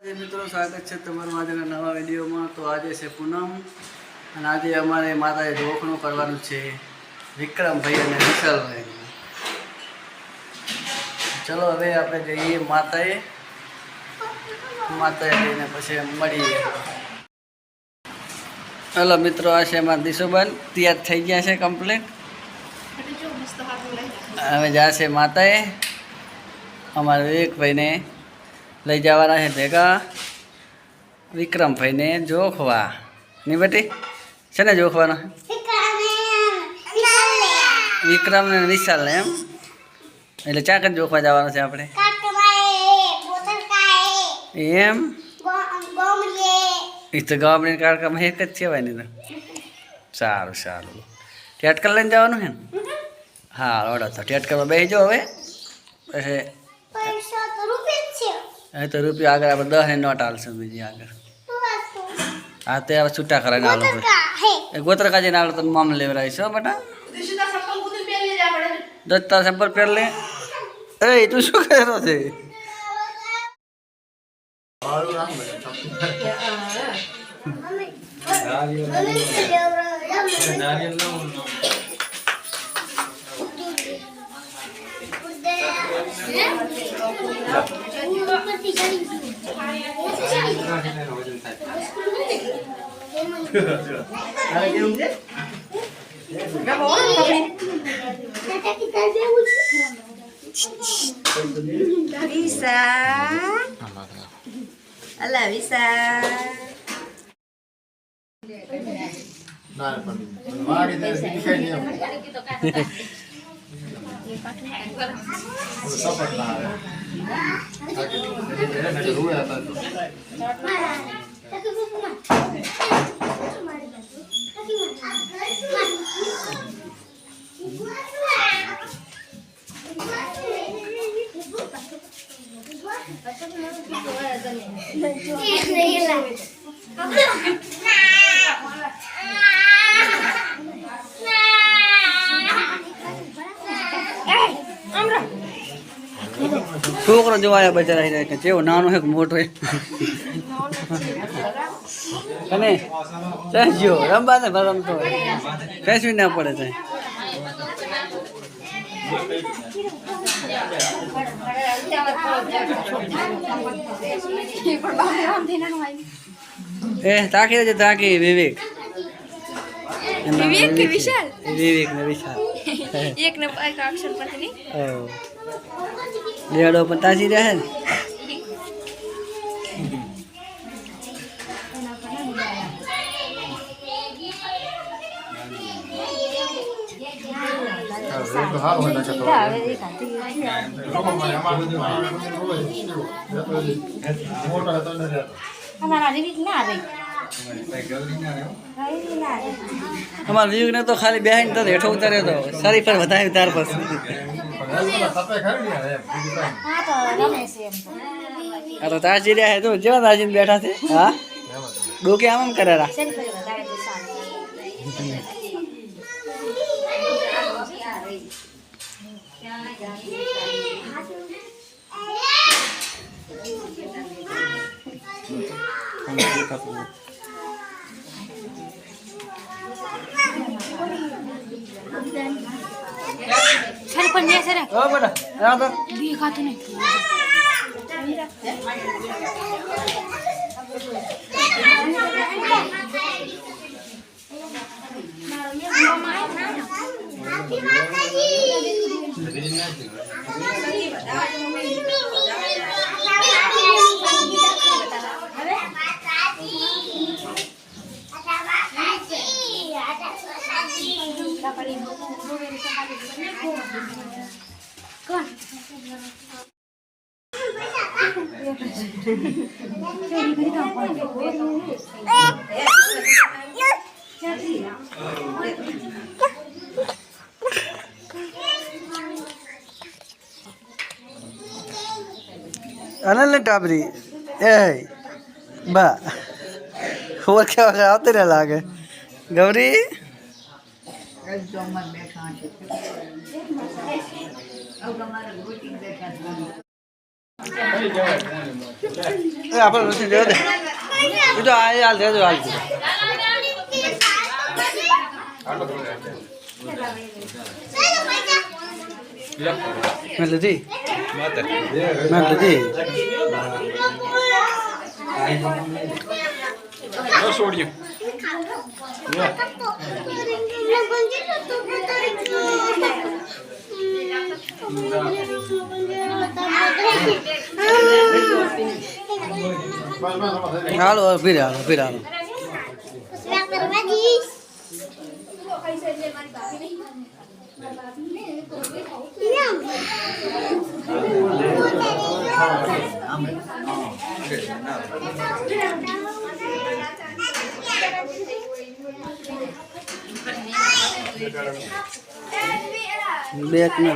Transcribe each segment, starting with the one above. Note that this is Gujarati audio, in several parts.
મિત્રો સ્વાગત છે તમારું આજના નવા વિડીયોમાં। તો આજે છે પૂનમ અને આજે અમારે માતાએ જોખણું કરવાનું છે વિક્રમભાઈ અને વિશાલભાઈ। ચલો હવે આપણે જઈએ માતાએ જઈને પછી મળીએ। ચલો મિત્રો, આ છે અમારા દિશુબેન, તૈયાર થઈ ગયા છે કમ્પ્લીટ। હવે જશે માતાએ અમારા વિવેકભાઈને લઈ જવાના છે ભેગા વિક્રમભાઈને જોખવા। નહીં બેટી છે ને જોખવાના વિક્રમ ને વિશાલ ને એમ, એટલે ચાક જ જોખવા જવાના છે આપણે એમ। એ તો ગામની કાળકામાં એક જ કહેવાય ને તો સારું સારું ટેટકર લઈને જવાનું છે ને। હા ઓડો તો ટેટકરમાં બેસી જાઓ હવે પછી હવે તો રૂપિયા આગળ આપણે 10 ની નોટ હાલશું બીજી આગળ। હા તે હવે છૂટા કરાવીને આલો એ ગોત્ર કાજીને આલો તને મામ લેવરાઈશ હો બેટા। દત્તા સંપર પહેર લે। એ તું શું કર્યો છે? Alah bisa. Nah, mari kita bikin dia. Sabar lah. Ada dua atau? છોકરો જોવાયા બચારા કે જેવો નાનો છે કે મોટો છે અને સહજો રમવા ને રમતો પેસવી ના પડે છે। એ તાકી રહેજે તાકી વિવેક વિવેક કે વિશાલ? વિવેક ને વિશાલ એક ને એક અક્ષર પછી નહીં લેડો પણ તાજી રહે ને। અમારા વિવેક ને તો ખાલી બેહીને તો હેઠો ઉતારે તો સારી પર વધારે ત્યાર પછી આ તો તાજી રહ્યા તો જેવા તાજીને બેઠા છે। હા ડોકે આમ કરે રા सर पण नाही सर ओ बेटा आ तो बी खातो नाही कोण अनल टाबरी ए बा और क्या आते रह लागे गौरी આપણે નથી દેવા દે એ તો આ હાલ દેજો હાલ મેં લીધી છોડ્યું હાલો ફીર હાલો બેક ના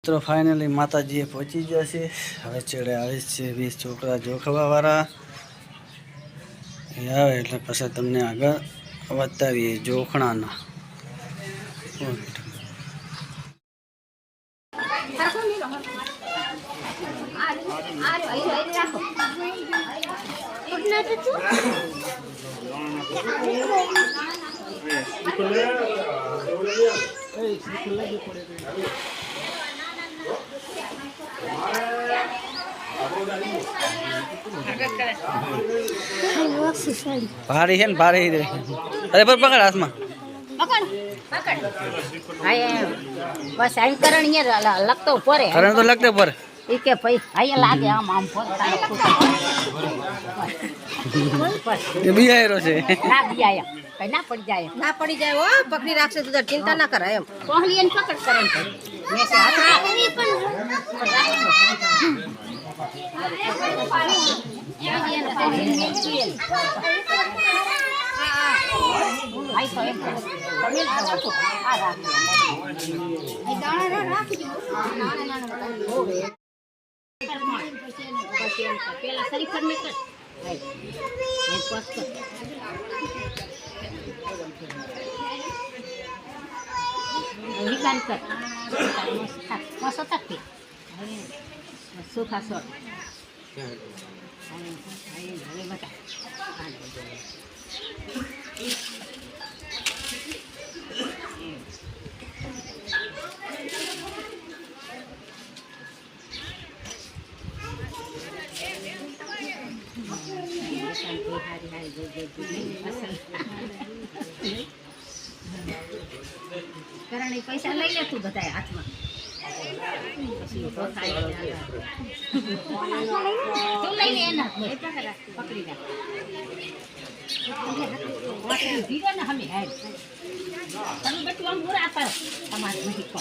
મિત્રો ફાઇનલી માતાજીએ પહોંચી ગયા છે હવે ચેડે આવે છે 20 છોકરા જોખવાવાળા એ આવે એટલે પછી તમને આગળ બતાવીએ જોખણાના ભારી છે ને ભારી રે અરે પર પકડ હાથમાં બસ આમ કરણ લગતો પડે કરણ તો લગતે પર એ કે ભાઈ અહીંયા લાગે આમ આમ એ બિયારો છે ના બિયા કઈ ના પડી જાય હો પકડી રાખશે તું ચિંતા ના કરે એમ કોહલી એને પકડ કરણ મેં સે હાથ પેલા ખરેખર ને કર નિકાલ કર મસ્ત તક સુખા સોટ હવે બતા કરણ પૈસા લઈ લે તું બધા હાથમાં તું લઈ લે એના પકડી રાખ ભીગો ને હમે હાલ તમે બેઠું આમ પૂરા આપો તમારે નહીં કહો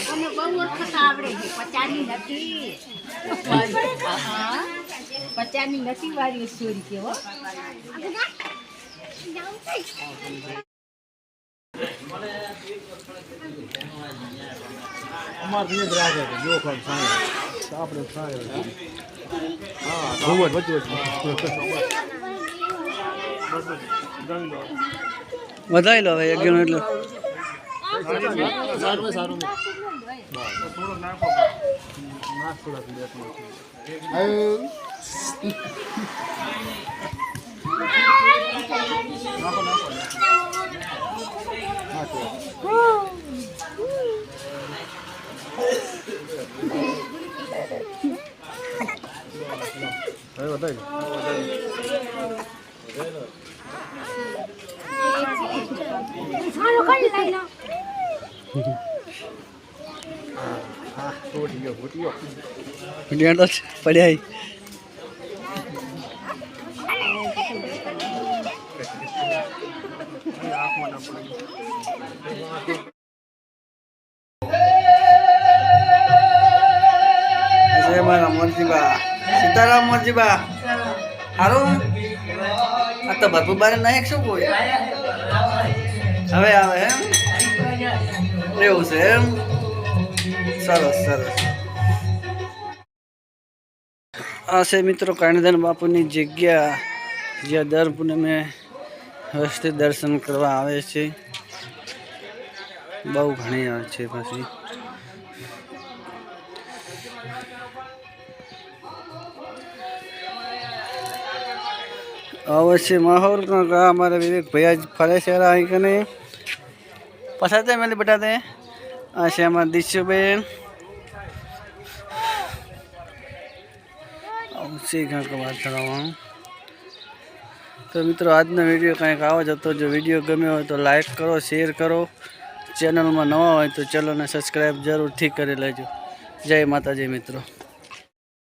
અમે બહુ વખત આવડે છે 50 ની નથી વાળી સ્ટોરી કેવો અમાર થી રાખે છે જો કોણ સાંય આપણે સાંય હા બહુ જ વચ્ચે વધાઈ લો હવે એક ગણો એટલે સારું સારું થોડો નાખો નાખ થોડા પ્લેટમાં નાખો નાખો હવે બતાવી હા તો ઠીક છે ફૂટી ગયો પડ્યા મોરજીબા સીતારામ મોરજીબા હારું આ તો ભરપૂર બારે નહીં શું કોઈ હવે આવે એમ એવું છે એમ સરસ સરસ આ છે મિત્રો કાણીધન બાપુની જગ્યા જ્યાં દર પૂનમે વ્યવસ્થિત દર્શન કરવા આવે છે બહુ ઘણી આવે છે પછી अवश्य माहौल का हमारे विवेक भैया फले से रहा है कि नहीं पसंद है मैंने बताते हैं ऐसे हमारे दिशु बेन उसी घर का बात कर रहा हूँ तो मित्रों आज ना वीडियो कहीं आवा जो जो वीडियो गमे हो तो लाइक करो शेर करो चैनल में नवा हो तो चैनल ने सब्सक्राइब जरूर थी कर लेजो जय माता जी मित्रों।